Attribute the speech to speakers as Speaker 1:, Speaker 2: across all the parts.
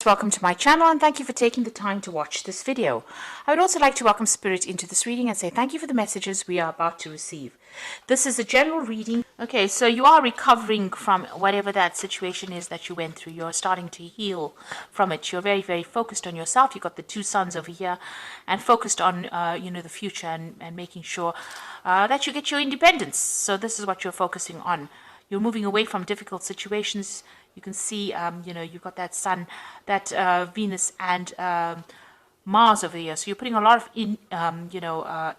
Speaker 1: Welcome to my channel and thank you for taking the time to watch this video. I would also like to welcome Spirit into this reading and say thank you for the messages we are about to receive. This is a general reading. Okay, so you are recovering from whatever that situation is that you went through. You're starting to heal from it. You're very, very focused on yourself. You've got the two suns over here and focused on, the future and making sure that you get your independence. So this is what you're focusing on. You're moving away from difficult situations. You can see, you've got that sun, that Venus and Mars over here. So you're putting a lot of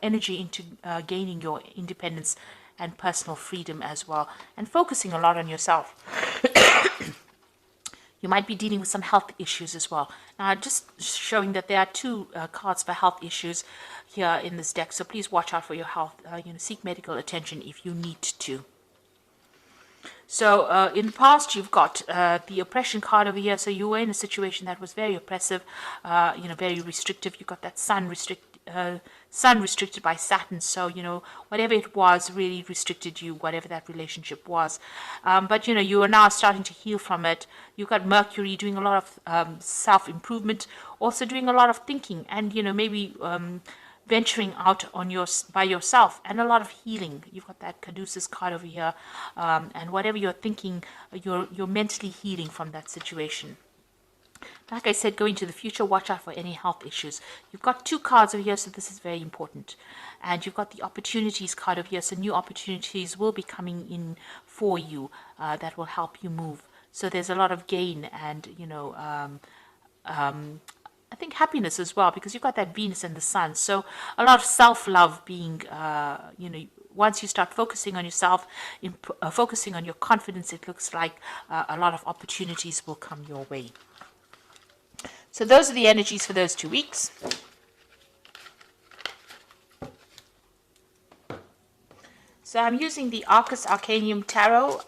Speaker 1: energy into gaining your independence and personal freedom as well, and focusing a lot on yourself. You might be dealing with some health issues as well. Now, just showing that there are two cards for health issues here in this deck. So please watch out for your health. Seek medical attention if you need to. So in the past, you've got the oppression card over here. So you were in a situation that was very oppressive, very restrictive. You got that sun restricted by Saturn. So, whatever it was really restricted you, whatever that relationship was. But, you are now starting to heal from it. You've got Mercury doing a lot of self-improvement, also doing a lot of thinking and, maybe venturing out by yourself, and a lot of healing. You've got that Caduceus card over here, and whatever you're thinking, you're mentally healing from that situation. Like I said, going to the future, watch out for any health issues. You've got two cards over here, so this is very important. And you've got the opportunities card over here, so new opportunities will be coming in for you that will help you move. So there's a lot of gain and, I think happiness as well, because you've got that Venus and the Sun. So a lot of self-love being, once you start focusing on yourself, focusing on your confidence, it looks like a lot of opportunities will come your way. So those are the energies for those 2 weeks. So I'm using the Arcus Arcanium Tarot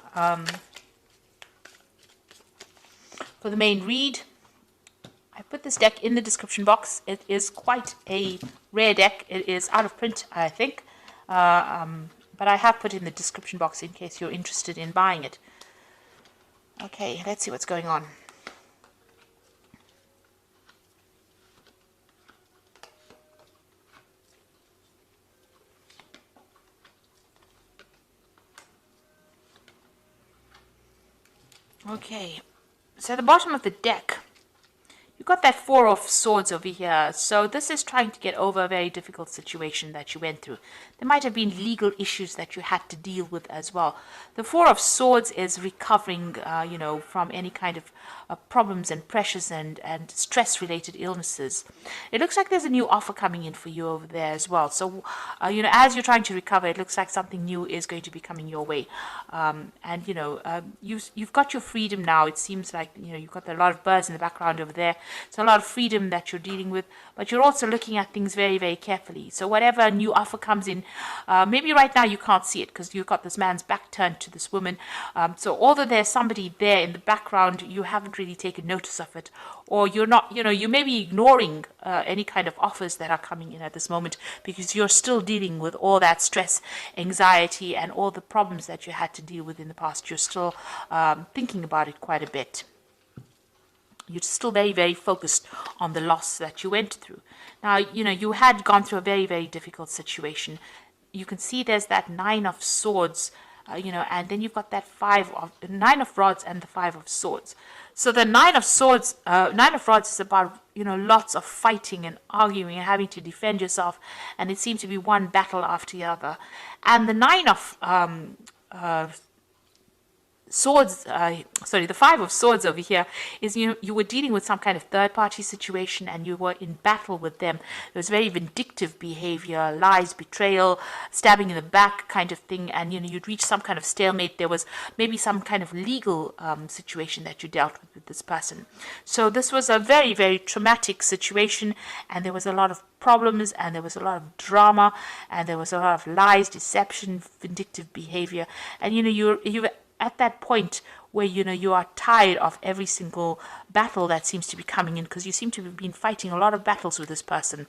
Speaker 1: for the main read. I put this deck in the description box. It is quite a rare deck. It is out of print, I think. But I have put in the description box in case you're interested in buying it. Okay, let's see what's going on. Okay, so at the bottom of the deck, you've got that Four of Swords over here. So this is trying to get over a very difficult situation that you went through. There might have been legal issues that you had to deal with as well. The Four of Swords is recovering, from any kind of problems and pressures and stress-related illnesses. It looks like there's a new offer coming in for you over there as well. So, as you're trying to recover, it looks like something new is going to be coming your way. You've got your freedom now. It seems like, you've got a lot of birds in the background over there. It's a lot of freedom that you're dealing with, but you're also looking at things very, very carefully. So whatever new offer comes in, maybe right now you can't see it because you've got this man's back turned to this woman. So although there's somebody there in the background, you haven't really taken notice of it, or you're not, you may be ignoring any kind of offers that are coming in at this moment because you're still dealing with all that stress, anxiety, and all the problems that you had to deal with in the past. You're still thinking about it quite a bit. You're still very, very focused on the loss that you went through. Now, you had gone through a very, very difficult situation. You can see there's that Nine of Swords, and then you've got that Nine of Rods and the Five of Swords. So the Nine of Rods is about, lots of fighting and arguing and having to defend yourself. And it seems to be one battle after the other. And the Nine of Swords, the Five of Swords over here is you were dealing with some kind of third-party situation and you were in battle with them. There was very vindictive behavior, lies, betrayal, stabbing in the back kind of thing, and you'd reach some kind of stalemate. There was maybe some kind of legal situation that you dealt with this person. So this was a very, very traumatic situation, and there was a lot of problems, and there was a lot of drama, and there was a lot of lies, deception, vindictive behavior, and you at that point where you are tired of every single battle that seems to be coming in, because you seem to have been fighting a lot of battles with this person.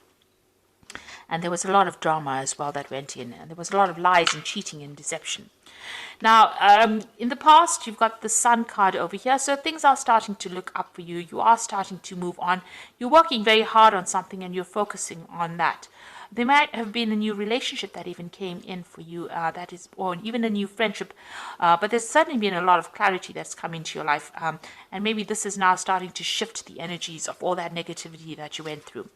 Speaker 1: And there was a lot of drama as well that went in, and there was a lot of lies and cheating and deception. Now, in the past, you've got the Sun card over here, so things are starting to look up for you. You are starting to move on. You're working very hard on something, and you're focusing on that. There might have been a new relationship that even came in for you, that is, or even a new friendship. But there's certainly been a lot of clarity that's come into your life, and maybe this is now starting to shift the energies of all that negativity that you went through.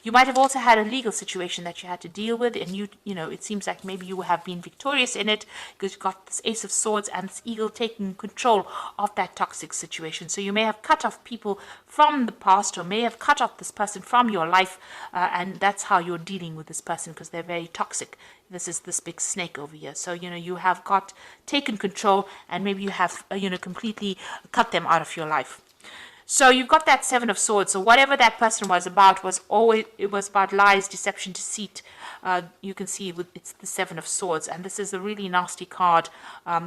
Speaker 1: You might have also had a legal situation that you had to deal with, and you know, it seems like maybe you have been victorious in it because you've got this Ace of Swords and this Eagle taking control of that toxic situation. So you may have cut off people from the past, or may have cut off this person from your life, and that's how you're dealing with this person, because they're very toxic. This is this big snake over here. So, you know, you have got taken control, and maybe you have, you know, completely cut them out of your life. So you've got that Seven of Swords. So whatever that person was about was always, it was about lies, deception, deceit. You can see it's the Seven of Swords, and this is a really nasty card.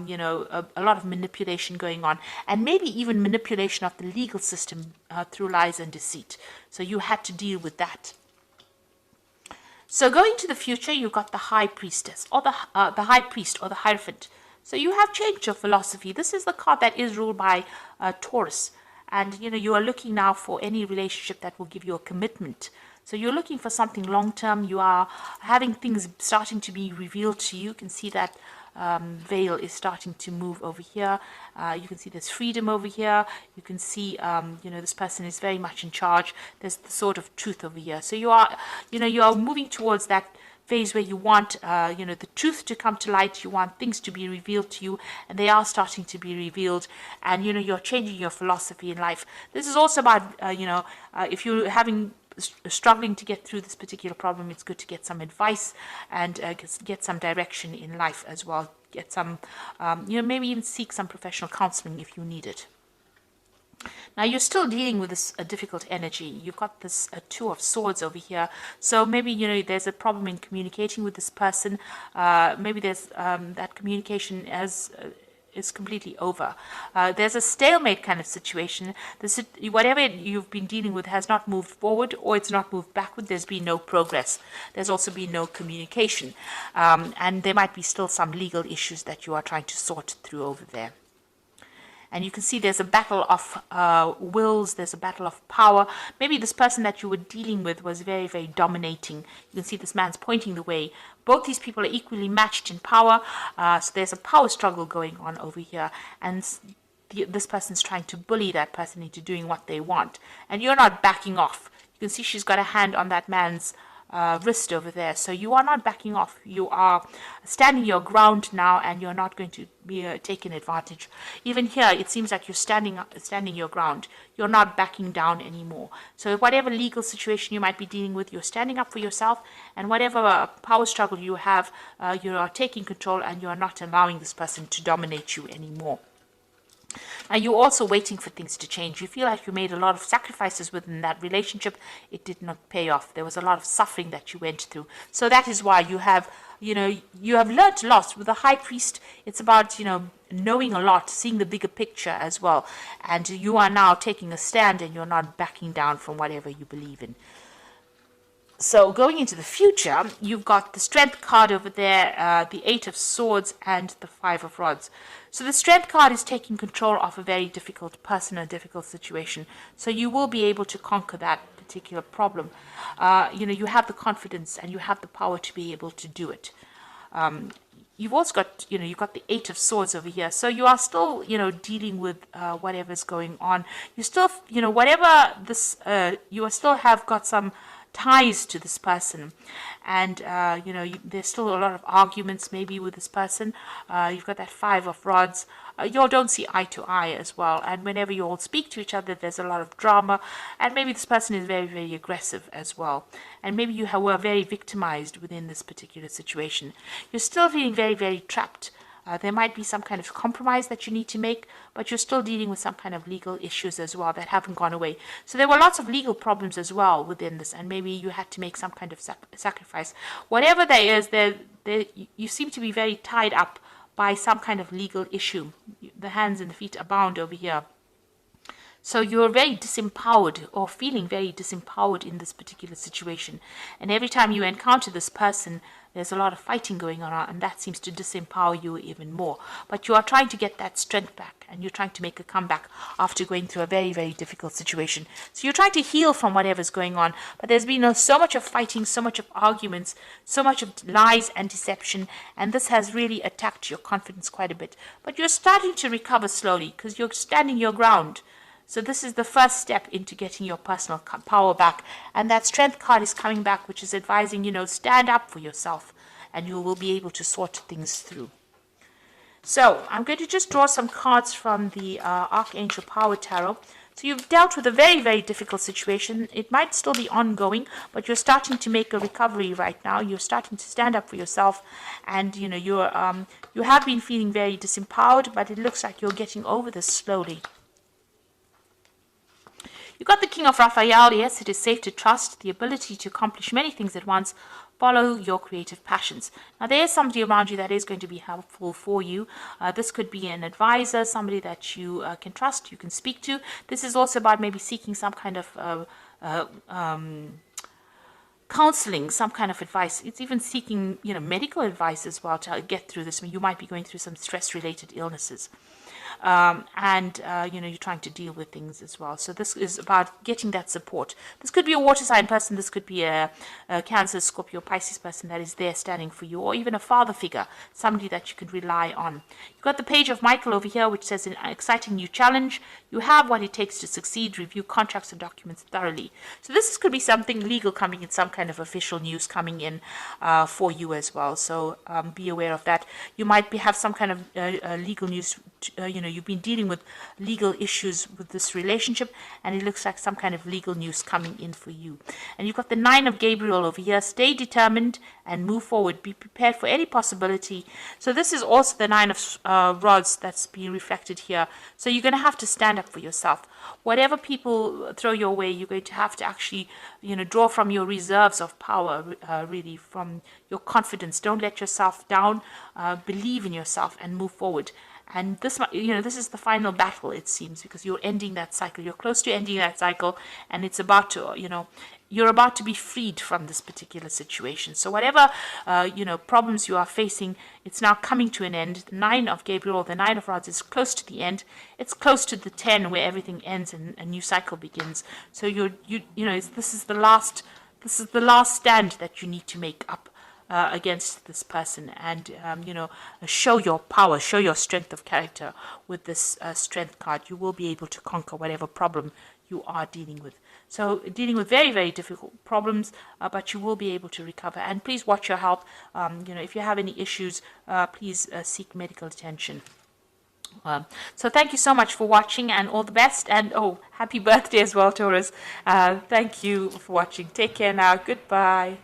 Speaker 1: You know, a lot of manipulation going on, and maybe even manipulation of the legal system through lies and deceit. So you had to deal with that. So going to the future, you've got the High Priestess, or the High Priest, or the Hierophant. So you have changed your philosophy. This is the card that is ruled by Taurus. And, you know, you are looking now for any relationship that will give you a commitment. So you're looking for something long-term. You are having things starting to be revealed to you. You can see that veil is starting to move over here. You can see there's freedom over here. You can see, you know, this person is very much in charge. There's the Sword of Truth over here. So you are, you know, you are moving towards that phase where you want, you know, the truth to come to light. You want things to be revealed to you, and they are starting to be revealed. And, you know, you're changing your philosophy in life. This is also about, you know, if you're struggling to get through this particular problem, it's good to get some advice and get some direction in life as well. Get some, you know, maybe even seek some professional counseling if you need it. Now you're still dealing with this difficult energy. You've got this Two of Swords over here. So maybe, you know, there's a problem in communicating with this person. Maybe there's that communication is completely over. There's a stalemate kind of situation. Whatever you've been dealing with has not moved forward, or it's not moved backward. There's been no progress. There's also been no communication. And there might be still some legal issues that you are trying to sort through over there. And you can see there's a battle of wills, there's a battle of power. Maybe this person that you were dealing with was very, very dominating. You can see this man's pointing the way. Both these people are equally matched in power. So there's a power struggle going on over here. And this person's trying to bully that person into doing what they want. And you're not backing off. You can see she's got a hand on that man's wrist over there. So you are not backing off. You are standing your ground now, and you're not going to be taken advantage. Even here, it seems like you're standing your ground. You're not backing down anymore. So whatever legal situation you might be dealing with, you're standing up for yourself, and whatever power struggle you have, you are taking control, and you are not allowing this person to dominate you anymore. Now you're also waiting for things to change. You feel like you made a lot of sacrifices within that relationship. It did not pay off. There was a lot of suffering that you went through. So that is why you have, you know, you have learned a lot. With the High Priest, it's about, you know, knowing a lot, seeing the bigger picture as well. And you are now taking a stand, and you're not backing down from whatever you believe in. So going into the future, you've got the Strength card over there, the Eight of Swords, and the Five of Rods. So the Strength card is taking control of a very difficult person, a difficult situation. So you will be able to conquer that particular problem. You know, you have the confidence and you have the power to be able to do it. You've also got, you know, you've got the Eight of Swords over here. So you are still, you know, dealing with whatever's going on. You still, you know, whatever this, you are still have got some ties to this person, and you know, there's still a lot of arguments maybe with this person. You've got that Five of Rods. You all don't see eye to eye as well, and whenever you all speak to each other, there's a lot of drama, and maybe this person is very, very aggressive as well, and maybe you were very victimized within this particular situation. You're still feeling very, very trapped. There might be some kind of compromise that you need to make, but you're still dealing with some kind of legal issues as well that haven't gone away. So there were lots of legal problems as well within this, and maybe you had to make some kind of sacrifice. Whatever there is, you seem to be very tied up by some kind of legal issue. The hands and the feet are bound over here. So you're very disempowered or feeling very disempowered in this particular situation. And every time you encounter this person, there's a lot of fighting going on, and that seems to disempower you even more. But you are trying to get that strength back, and you're trying to make a comeback after going through a very, very difficult situation. So you're trying to heal from whatever's going on, but there's been so much of fighting, so much of arguments, so much of lies and deception, and this has really attacked your confidence quite a bit. But you're starting to recover slowly because you're standing your ground. So this is the first step into getting your personal power back. And that strength card is coming back, which is advising, stand up for yourself and you will be able to sort things through. So I'm going to just draw some cards from the Archangel Power Tarot. So you've dealt with a very, very difficult situation. It might still be ongoing, but you're starting to make a recovery right now. You're starting to stand up for yourself, and you have been feeling very disempowered, but it looks like you're getting over this slowly. You got the King of Raphael. Yes, it is safe to trust the ability to accomplish many things at once. Follow your creative passions. Now, there is somebody around you that is going to be helpful for you. This could be an advisor, somebody that you can trust, you can speak to. This is also about maybe seeking some kind of counseling, some kind of advice. It's even seeking, medical advice as well to get through this. I mean, you might be going through some stress-related illnesses. You're trying to deal with things as well. So this is about getting that support. This could be a water sign person. This could be a Cancer, Scorpio, Pisces person that is there standing for you, or even a father figure, somebody that you can rely on. You've got the Page of Michael over here, which says an exciting new challenge. You have what it takes to succeed. Review contracts and documents thoroughly. So this could be something legal coming in, some kind of official news coming in for you as well. So be aware of that. You might have some kind of legal news. You've been dealing with legal issues with this relationship, and it looks like some kind of legal news coming in for you. And you've got the Nine of Gabriel over here. Stay determined and move forward. Be prepared for any possibility. So this is also the Nine of Rods that's being reflected here. So you're going to have to stand up for yourself. Whatever people throw your way, you're going to have to actually, draw from your reserves of power, really, from your confidence. Don't let yourself down. Believe in yourself and move forward. And this is the final battle, it seems, because you're ending that cycle. You're close to ending that cycle, and it's about to, you're about to be freed from this particular situation. So whatever, problems you are facing, it's now coming to an end. The Nine of Gabriel, the Nine of Rods, is close to the end. It's close to the 10, where everything ends and a new cycle begins. So this is the last stand that you need to make up against this person, and show your power, show your strength of character with this strength card. You will be able to conquer whatever problem you are dealing with. So dealing with very, very difficult problems, but you will be able to recover. And please watch your health. If you have any issues, please seek medical attention. So thank you so much for watching, and all the best, and happy birthday as well, Taurus. Thank you for watching. Take care now. Goodbye.